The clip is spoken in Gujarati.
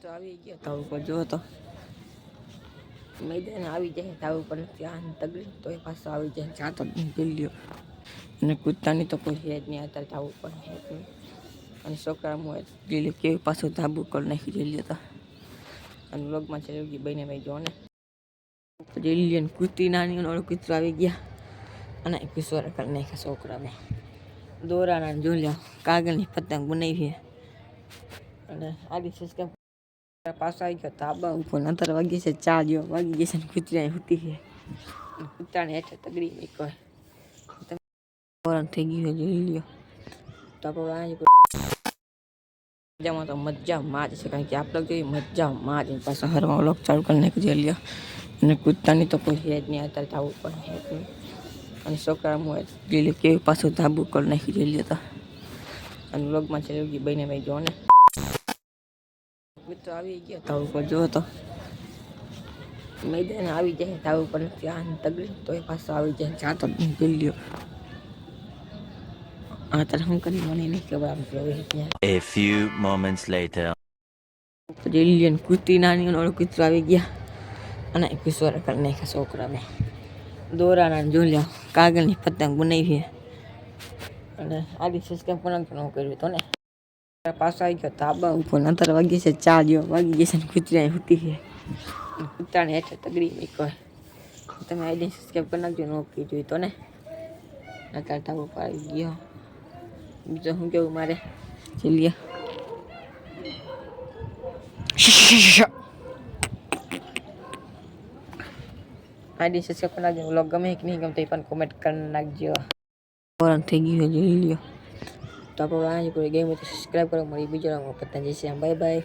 તો આવી ગયો તાવ ઉપર જો તો મેદાન આવી જાય તાવ ઉપર ત્યાં તગડી તો એ પાછો આવી જાય જાતો પી લ્યો અને કૂદતાની તો કોઈ હેજ નહીં અત્યારે તાવ ઉપર અને છોકરા મોએ લીલે કેવી પાછું ધાબુ કરી નાખી જઈ લેતા અને વ્લોગમાં છે બને ભાઈ જો ને રેલિયન કૂતી નાની ઓળો કૂતરો આવી ગયા અને કિશોર કરી નાખ્યા છોકરાને દોરાના જોલ્યા કાગળની પતંગ બનાવી અને આડી સસ્કા પાછો આવી ગયો તાબા ઉપર અંતર વાગી છે 4 જેવા વાગી ગયા છે ને કૂતરી હુતી છે કૂતરાને હેઠે તગડી મૂક્યો થઈ ગયું જોઈ લ્યો તો આપણે મજામાં તો મજા માં જ છે કારણ કે આપણે જોઈએ મજા માં જ પાછો હરવા વ્લોગ ચાલુ કરી નાખી લ્યો અને કૂદતાની તો કોઈ હેજ નહીં અત્યારે તાવ ઉપર અને છોકરા મોએ લીલે કેવી પાછું ધાબુ કરી નાખી જઈ લેતા અને વ્લોગમાં છે બને ભાઈ જો ને તો આવી ગયો તાવ ઉપર જો તો મેદાન આવી જાય તાવ ઉપર ત્યાં તગડી તો એ પાછો આવી જાય જાતો પી લ્યો આ તરફ હું કરી મને નહીં ખબર આમ ત્યાં A few moments later. રેલિયન કૂતી નાની ઓળો કૂતરો આવી ગયા અને કિશોર કરી નાખ્યા છોકરાને દોરાના જોલ્યા કાગળની પતંગ બનાવી અને આડી સસ્કા પણ કર્યું તો ને પાછો આવી ગયો તાબા ઉપર અંતર વાગી છે 4 જેવા વાગી ગયા છે ને કૂતરી હુતી છે કૂતરાને હેઠે તગડી મૂક્યો તમે આઈડી સબસ્ક્રાઈબ કરી નાખજો નોકી જોઈ તો ને નકાર તાબો પાડી ગયો બીજો શું કેવું મારે ચલીએ આઈડી સબસ્ક્રાઈબ કરી નાખજો વ્લોગ ગમે કે નહીં ગમતો એ પણ કોમેન્ટ કરી નાખજો થઈ ગયું જોઈ લ્યો તો આપણે આ કોઈ ગેમ તો સબસ્ક્રાઈબ કરો મળી બીજો પતંગ જશે બાય બાય.